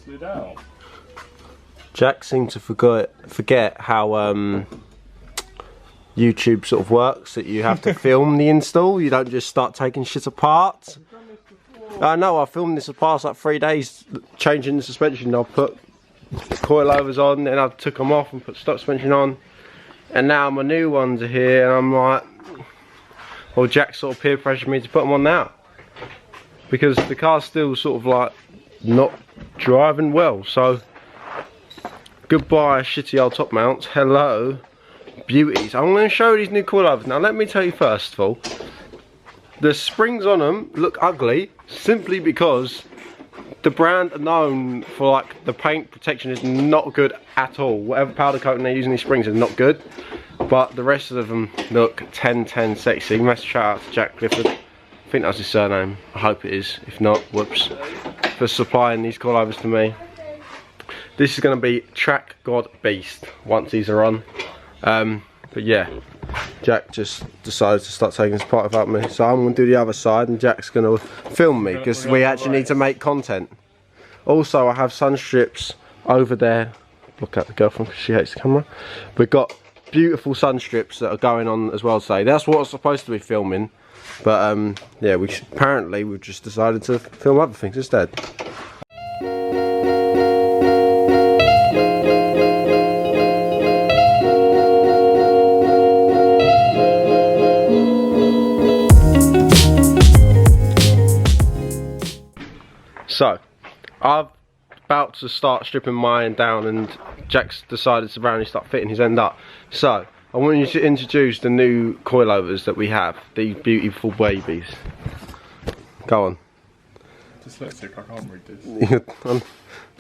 slid out. Jack seemed to forget how YouTube sort of works, that you have to film the install, you don't just start taking shit apart. I know, I filmed this apart like 3 days, changing the suspension. I put coilovers on, then I took them off and put stock suspension on, and now my new ones are here, and I'm like, well, Jack sort of peer pressured me to put them on now, because the car's still sort of like not driving well. So goodbye shitty old top mounts, hello beauties. I'm going to show you these new coilovers. Now let me tell you first of all, the springs on them look ugly simply because the brand are known for, like, the paint protection is not good at all. Whatever powder coating they're using these springs is not good, but the rest of them look 10/10 sexy. Massive shout out to Jack Clifford, I think that's his surname, I hope it is, if not, whoops, for supplying these coilovers to me. This is going to be Track God Beast once these are on. But yeah, Jack just decided to start taking this part without me, so I'm going to do the other side and Jack's going to film me because we actually need to make content. Also, I have sun strips over there. Look at the girlfriend because she hates the camera. We've got beautiful sun strips that are going on as well today. That's what I was supposed to be filming, but yeah, apparently we've just decided to film other things instead. So, I'm about to start stripping mine down and Jack's decided to randomly start fitting his end up. So, I want you to introduce the new coilovers that we have, these beautiful babies. Go on. Dyslexic, I can't read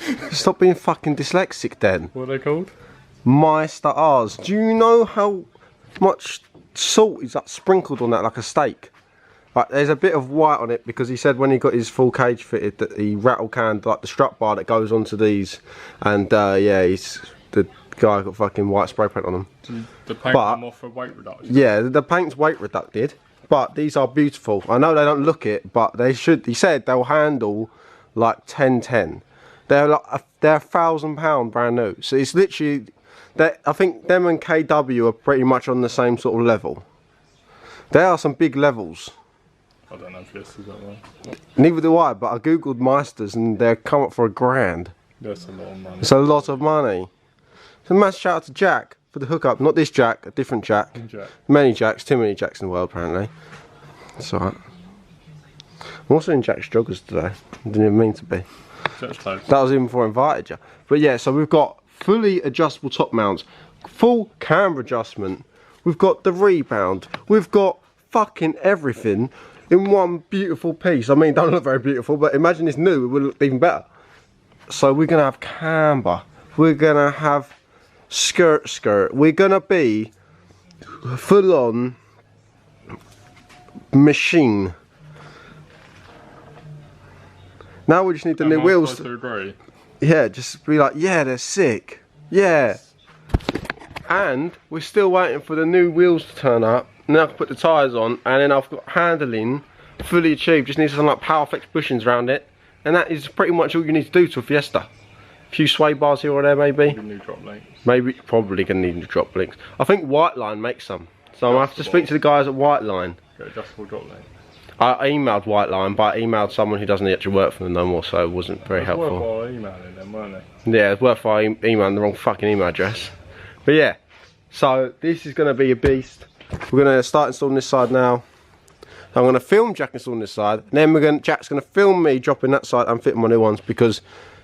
this. Stop being fucking dyslexic then. What are they called? Meister R's. Do you know how much salt is like sprinkled on that like a steak? Like, there's a bit of white on it because he said when he got his full cage fitted that he rattle canned like the strut bar that goes onto these, and yeah, the guy got fucking white spray paint on them. The paint come off for weight reduction? Yeah, the paint's weight reducted, but these are beautiful. I know they don't look it, but they should. He said they'll handle like 10/10. They're like they're £1,000 brand new. So it's literally, I think them and KW are pretty much on the same sort of level. There are some big levels. I don't know if Fiesta's that way. Neither do I, but I googled Meisters and they're come up for £1,000. That's a lot of money. It's a lot of money. So massive shout out to Jack for the hookup. Not this Jack, a different Jack. Many Jacks, too many Jacks in the world apparently. That's alright. I'm also in Jack's joggers today. I didn't even mean to be. That was even before I invited you. But yeah, so we've got fully adjustable top mounts, full camber adjustment, we've got the rebound, we've got fucking everything in one beautiful piece. I mean, it don't look very beautiful, but imagine it's new, it would look even better. So we're gonna have camber, we're gonna have skirt, we're gonna be full on machine. Now we just need the new wheels. Yeah, just be like, yeah, they're sick. Yeah. And we're still waiting for the new wheels to turn up. Now I can put the tyres on, and then I've got handling fully achieved. Just need some like Powerflex bushings around it, and that is pretty much all you need to do to a Fiesta. A few sway bars here or there, maybe. New drop links. Maybe, probably gonna need new drop links. I think White Line makes some, so I'm gonna have to speak to the guys at White Line. Get adjustable drop links. I emailed White Line, but I emailed someone who doesn't actually work for them no more, so it wasn't very helpful. Worthwhile emailing them, weren't they? Yeah, it's worthwhile emailing the wrong fucking email address. But yeah, so this is going to be a beast. We're going to start installing this side now. I'm going to film Jack installing this side, and then Jack's going to film me dropping that side and fitting my new ones, because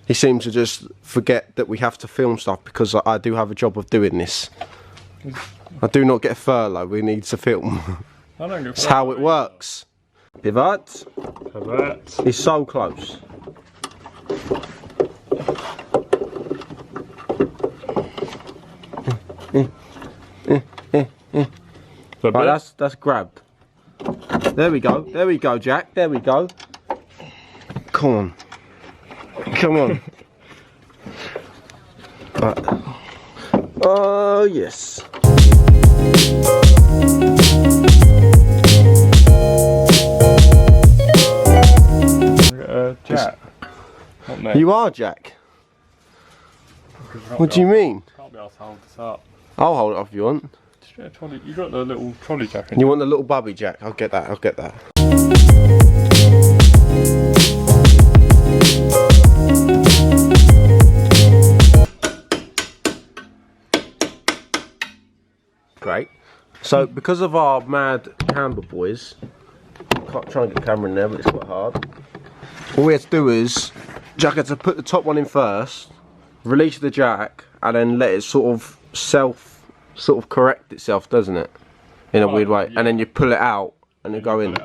he seems to just forget that we have to film stuff, because I do have a job of doing this. I do not get a furlough, we need to film. I don't get That's how it works. Pivot. Pivot. He's so close. Right, that's grabbed. There we go, Jack. There we go. Come on. Come on. Right. Oh yes. Jack. You are Jack. What do you mean? Can't be asked to hold this up. I'll hold it off if you want. Just get a trolley. You got the little trolley jack. You want the little bubby jack? I'll get that. I'll get that. Great. So because of our mad camber boys, can't try and get the camera in there, but it's quite hard. All we had to do is Jack had to put the top one in first, release the jack, and then let it sort of correct itself, doesn't it? In a weird way. Yeah. And then you pull it out and you go in.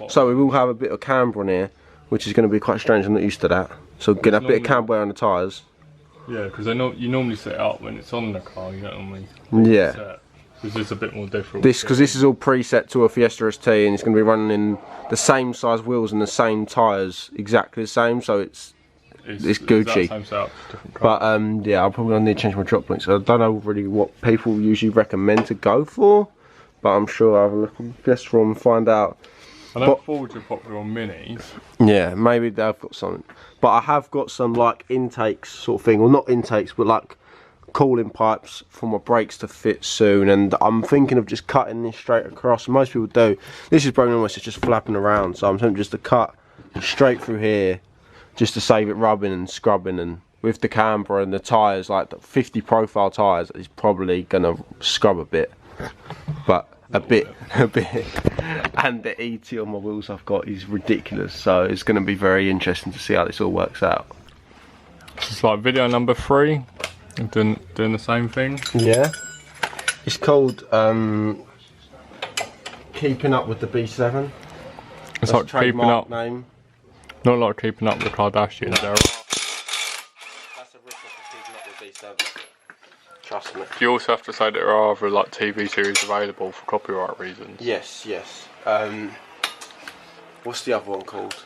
So we will have a bit of camber on here, which is going to be quite strange. I'm not used to that. So get a bit of camber on the tyres. Yeah, because you normally set it up when it's on the car. You don't normally. Yeah. It's just a bit more difficult. Because this is all preset to a Fiesta ST, and it's going to be running in the same size wheels and the same tyres, exactly the same. So it's Gucci. Same setup, different car. But yeah, I'll probably need to change my drop points. So I don't know really what people usually recommend to go for, but I'm sure I'll have a look on Fiesta Forum and find out. I look forward to popular on minis. Yeah, maybe they've got something. But I have got some like intakes sort of thing, or not intakes, but like cooling pipes for my brakes to fit soon, and I'm thinking of just cutting this straight across. Most people do. This is probably almost just flapping around, so I'm tempted just to cut straight through here, just to save it rubbing and scrubbing. And with the camber and the tyres, like the 50 profile tyres, is probably gonna scrub a bit, but a bit. And the ET on my wheels I've got is ridiculous, so it's gonna be very interesting to see how this all works out. It's like video number 3. Doing the same thing. Yeah. It's called Keeping Up with the B7. It's like keeping up. Name. Not like keeping up with the Kardashians. That's a rip-off of Keeping Up with B7. Trust me. You also have to say that there are other like TV series available for copyright reasons. Yes, yes. What's the other one called?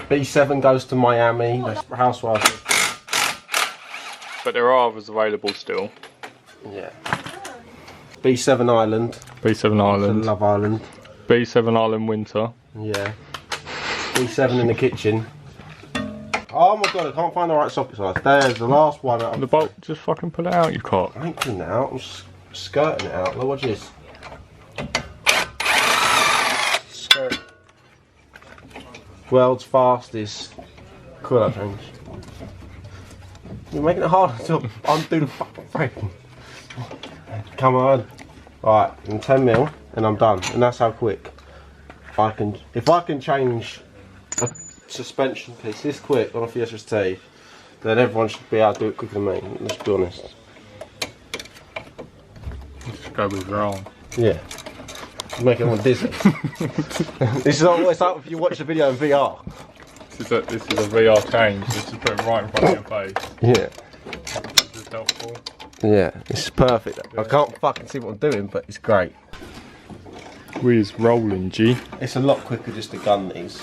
B7 Goes to Miami. That's Housewives. But there are others available still. Yeah. B7 Island. B7 Island. Love Island. B7 Island Winter. Yeah. B7 in the kitchen. Oh my god, I can't find the right socket size. There's the last one. The bolt, just fucking pull it out, you cock. I ain't pulling it out, I'm skirting it out. Look, watch this. Skirt. World's fastest coil change. You're making it hard to undo the fucking frame. Come on. Right, in 10 mil, and I'm done. And that's how quick if I can change a suspension piece this quick on a Fiesta ST, then everyone should be able to do it quicker than me. Let's be honest. Just go with your arm. Yeah. Make everyone dizzy. This is what it's like if you watch the video in VR. This is a VR change. Just to put it right in front of your face. Yeah. This is helpful. Yeah, this is perfect. I can't fucking see what I'm doing, but it's great. We's rolling, G. It's a lot quicker just to gun these.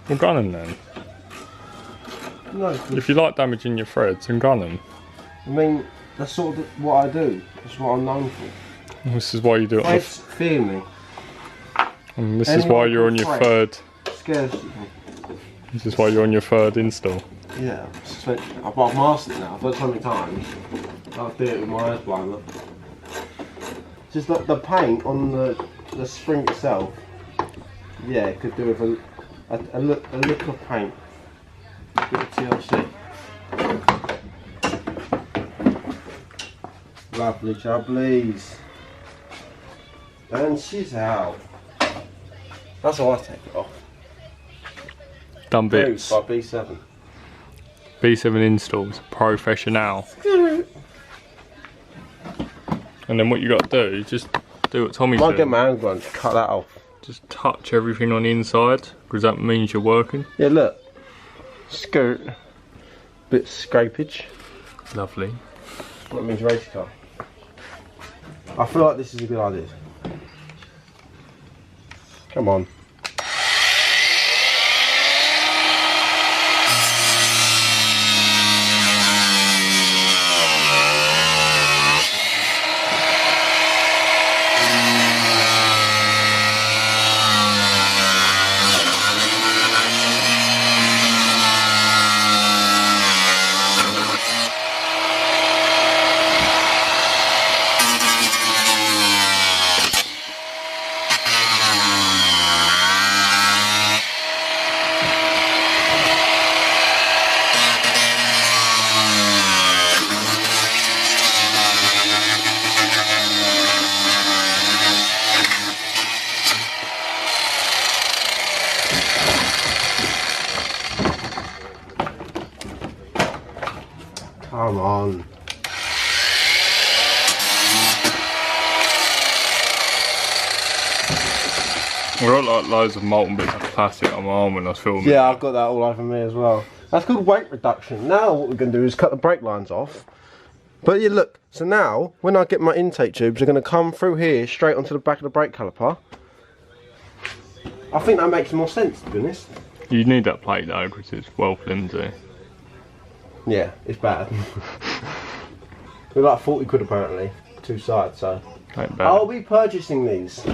Well, gun them then. No, if you like damaging your threads, then gun them. I mean, that's sort of what I do. That's what I'm known for. This is why you do it. Threads fear me. And this is why you're on your third. Scares me. This is why you're on your third install. Yeah, suspension. I've mastered it now. I've done it so many times. I'll do it with my eyes blind. Look. Just like the paint on the spring itself. Yeah, it could do with a lick of paint. A bit of TLC. Lovely jubblies. And she's out. That's how I take it off. Done bits. By B7. B7 installs, professional. And then what you got to do, just do what Tommy's doing. Might get my hand gun, cut that off. Just touch everything on the inside, because that means you're working. Yeah, look. Skirt. Bit scrapage. Lovely. What means race car. I feel like this is a good idea. Come on. Come on. I got like loads of molten bits of plastic on my arm when I was filming. Yeah, I've got that all over me as well. That's called weight reduction. Now what we're going to do is cut the brake lines off. But yeah, look, so now when I get my intake tubes, they're going to come through here straight onto the back of the brake caliper. I think that makes more sense, to be honest. You need that plate though, because it's well flimsy. Yeah, it's bad. We're like 40 quid apparently, 2 sides, so. Ain't bad. I'll be purchasing these.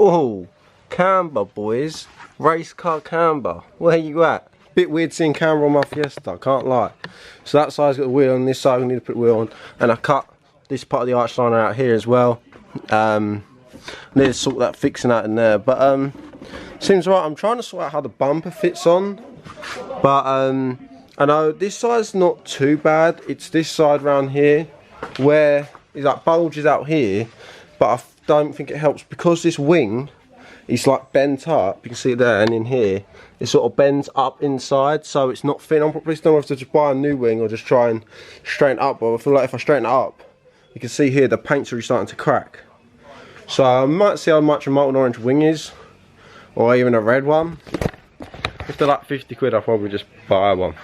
Oh, camber boys, race car camber. Where you at? Bit weird seeing camber on my Fiesta, can't lie. So that side's got a wheel on this side, we need to put a wheel on. And I cut this part of the arch liner out here as well. I need to sort that fixing out in there. But seems right, I'm trying to sort out how the bumper fits on. But I know this side's not too bad. It's this side round here where it like bulges out here, but I don't think it helps because this wing is like bent up. You can see it there, and in here it sort of bends up inside, so it's not fitting on properly. So I don't know if to just buy a new wing or just try and straighten it up. But I feel like if I straighten it up, you can see here the paint's already starting to crack. So I might see how much a molten orange wing is, or even a red one. If they're like 50 quid, I'll probably just buy one.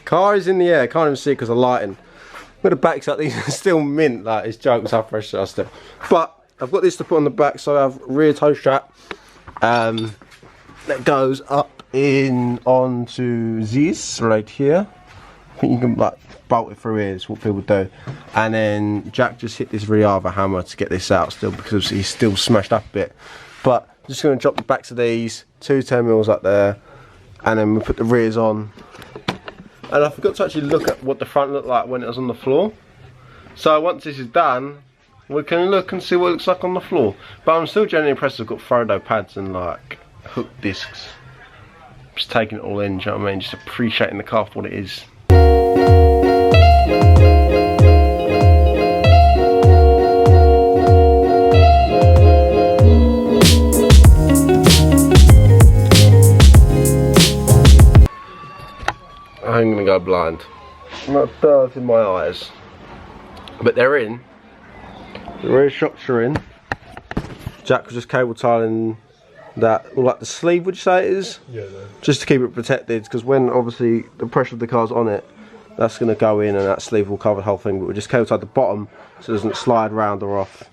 Car is in the air, can't even see it because of lighting. With the backs up, these are still mint, like it's jokes how fresh they are still. But I've got this to put on the back, so I have rear toe strap that goes up in onto this right here. I think you can like bolt it through here, is what people do. And then Jack just hit this Riava hammer to get this out still because he's still smashed up a bit. But I'm just going to drop the backs of these, 2 10mm up there, and then we put the rears on. And I forgot to actually look at what the front looked like when it was on the floor. So once this is done, we can look and see what it looks like on the floor. But I'm still generally impressed I've got Frodo pads and like hook discs. Just taking it all in, do you know what I mean? Just appreciating the car for what it is. I'm gonna go blind. I'm not dirt in my eyes. But they're in. The rear shocks are in. Jack was just cable tiling that, or like the sleeve, would you say it is? Yeah, no. Just to keep it protected, because when obviously the pressure of the car's on it, that's going to go in and that sleeve will cover the whole thing. But we just cable tied the bottom so it doesn't slide round or off.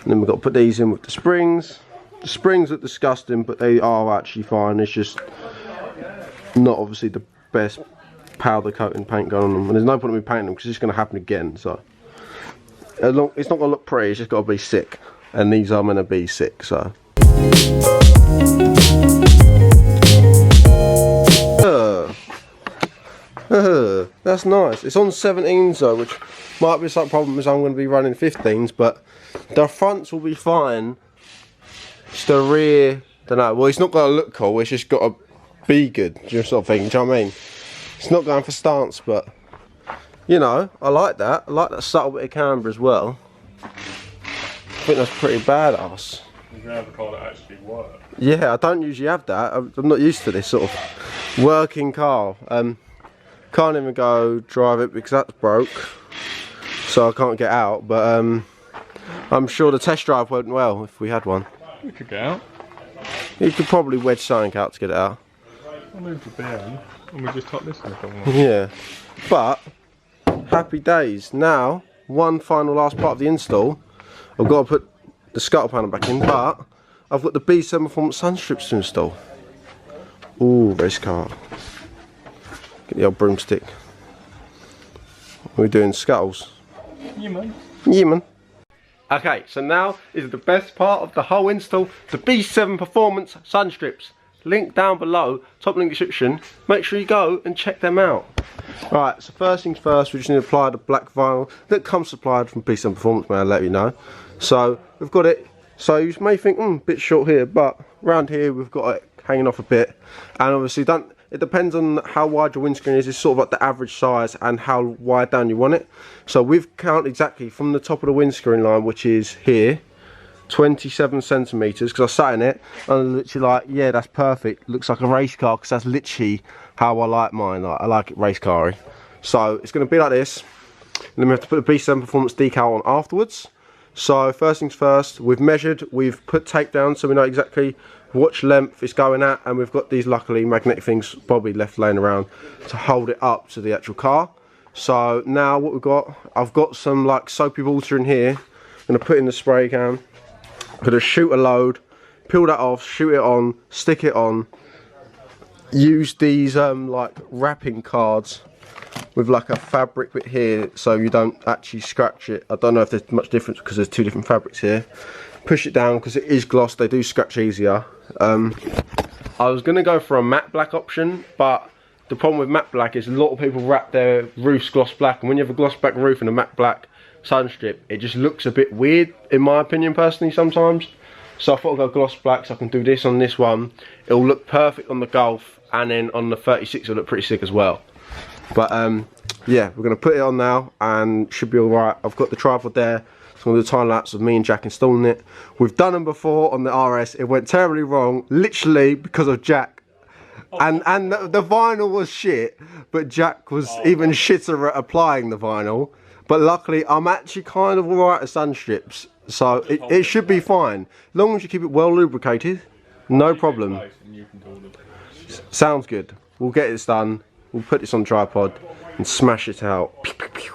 And then we've got to put these in with the springs. The springs look disgusting, but they are actually fine. It's just not obviously the best powder coating paint going on them. And there's no point in me painting them because it's going to happen again. So it's not going to look pretty, it's just got to be sick. And these are going to be sick, so. That's nice. It's on 17s though, which might be a slight problem as I'm going to be running 15s, but the fronts will be fine. Just the rear, don't know. Well, it's not going to look cool, it's just got to be good, just sort of thing, do you know what I mean? It's not going for stance, but you know, I like that. I like that subtle bit of camber as well. I think that's pretty badass. You can have a car that actually works. Yeah, I don't usually have that. I'm not used to this sort of working car. Can't even go drive it because that's broke, so I can't get out. But I'm sure the test drive went well if we had one. We could get out. You could probably wedge something out to get it out. I'll move the bearing and we just top this in the Yeah, but happy days. Now, one final last part of the install. I've got to put the scuttle panel back in, but I've got the B7 Performance sun strips to install. Ooh, race car. Get the old broomstick. We're doing scuttles. Yeah, man. Yeah, man. Okay, so now is the best part of the whole install, the B7 Performance sun strips. Link down below, top link description. Make sure you go and check them out. Right, so first things first, we just need to apply the black vinyl that comes supplied from B7 Performance, may I let you know. So we've got it So you may think, a bit short here, but around here we've got it hanging off a bit. And obviously it depends on how wide your windscreen is. It's sort of like the average size and how wide down you want it. So we've counted exactly from the top of the windscreen line, which is here, 27 centimeters, because I sat in it and I'm literally like, yeah, that's perfect. Looks like a race car, because that's literally how I like mine. Like, I like it race car-y. So it's going to be like this. And then we have to put the B7 Performance decal on afterwards. So first things first, we've measured, we've put tape down so we know exactly which length it's going at, and we've got these luckily magnetic things probably left laying around to hold it up to the actual car. So now what we've got, I've got some like soapy water in here. I'm going to put in the spray can. I'm going to shoot a load, peel that off, shoot it on, stick it on. Use these like wrapping cards with like a fabric bit here so you don't actually scratch it. I don't know if there's much difference because there's two different fabrics here. Push it down because it is gloss, they do scratch easier. I was going to go for a matte black option, but the problem with matte black is a lot of people wrap their roofs gloss black, and when you have a gloss black roof and a matte black sun strip, it just looks a bit weird in my opinion personally sometimes. So I thought I'd go gloss black so I can do this on this one. It'll look perfect on the Golf, and then on the 36 it'll look pretty sick as well. But yeah, we're going to put it on now and should be alright. I've got the tripod there, so I'm going to do a time lapse of me and Jack installing it. We've done them before on the RS, it went terribly wrong, literally because of Jack. And the vinyl was shit, but Jack was even shitter at applying the vinyl. But luckily, I'm actually kind of alright at sun strips, so it should be fine. As long as you keep it well lubricated, no problem. Sounds good. We'll get this done. We'll put this on tripod and smash it out. Pew, pew, pew.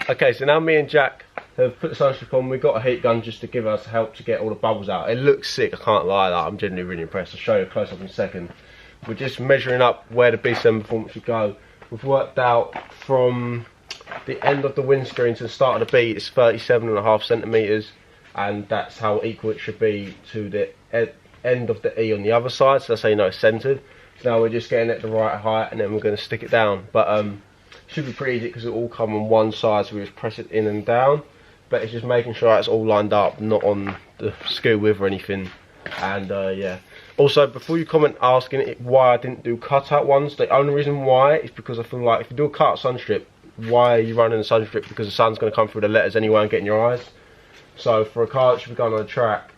Okay, so now me and Jack have put the sun strip on. We've got a heat gun just to give us help to get all the bubbles out. It looks sick, I can't lie, I'm genuinely really impressed. I'll show you a close up in a second. We're just measuring up where the B7 Performance should go. We've worked out from the end of the windscreen to the start of the B, it's 37.5 centimeters, and that's how equal it should be to the end of the E on the other side, so that's how you know it's centered. Now we're just getting it the right height, and then we're going to stick it down. But should be pretty easy because it all come on one side, so we just press it in and down. But it's just making sure it's all lined up, not on the skew with or anything. And yeah. Also, before you comment asking why I didn't do cutout ones, the only reason why is because I feel like if you do a cutout sun strip, why are you running a sun strip? Because the sun's going to come through the letters anyway and get in your eyes. So for a car that should be going on a track,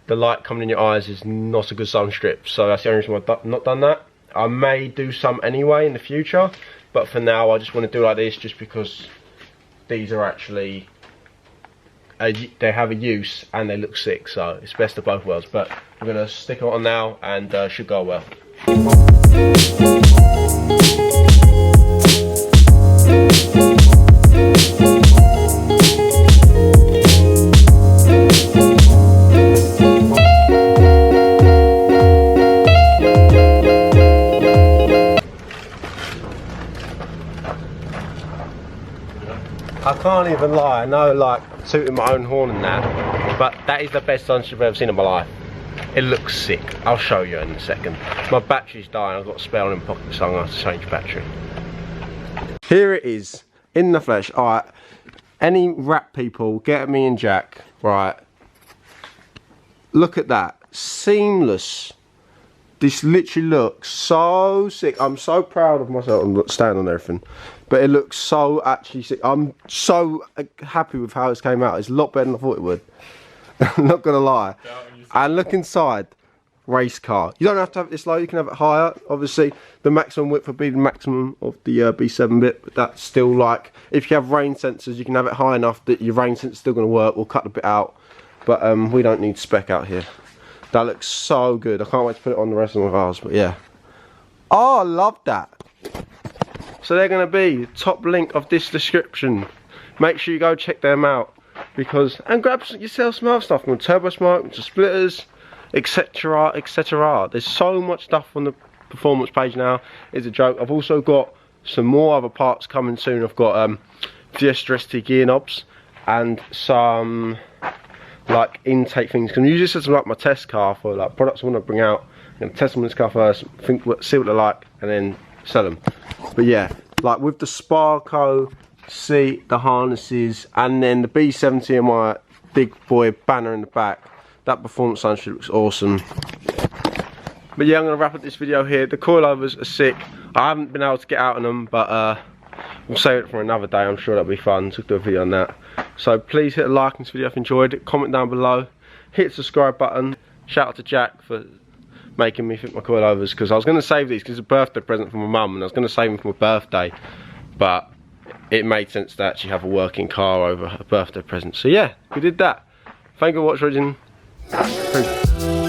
the light coming in your eyes is not a good sun strip. So that's the only reason why I've not done that. I may do some anyway in the future, but for now I just want to do like this just because these are actually they have a use and they look sick, so it's best of both worlds. But we're going to stick it on now and should go well. I can't even lie, I know, like tooting my own horn and that, but that is the best sun strip I've ever seen in my life. It looks sick. I'll show you in a second. My battery's dying, I've got a spare one in pocket, so I'm going to have to change battery. Here it is, in the flesh. Alright, any rap people, get at me and Jack, right? Look at that, seamless. This literally looks so sick. I'm so proud of myself. I'm not standing on everything, but it looks so actually sick. I'm so happy with how it came out. It's a lot better than I thought it would. I'm not gonna lie. And look inside, race car. You don't have to have it this low. You can have it higher. Obviously, the maximum width would be the maximum of the B7 bit, but that's still like if you have rain sensors, you can have it high enough that your rain sensor's still gonna work. We'll cut the bit out, but we don't need spec out here. That looks so good. I can't wait to put it on the rest of my cars, but yeah. Oh, I love that. So they're going to be top link of this description. Make sure you go check them out. And grab yourself some other stuff. From turbo smoke, to splitters, etc, etc. There's so much stuff on the performance page now. It's a joke. I've also got some more other parts coming soon. I've got Fiesta ST gear knobs and some like intake things. Because I'm using this as like my test car for like products I want to bring out. I'm going to test them in this car first, see what they're like, and then sell them. But yeah, like with the Sparco seat, the harnesses, and then the B70 and my big boy banner in the back, that performance line looks awesome. But yeah, I'm going to wrap up this video here. The coilovers are sick. I haven't been able to get out on them, but we'll save it for another day. I'm sure that'll be fun to do a video on that. So please hit a like on this video if you enjoyed it. Comment down below. Hit the subscribe button. Shout out to Jack for making me fit my coilovers, because I was going to save these because it's a birthday present for my mum, and I was going to save them for my birthday, but it made sense to actually have a working car over a birthday present. So yeah, we did that. Thank you for watching. Peace.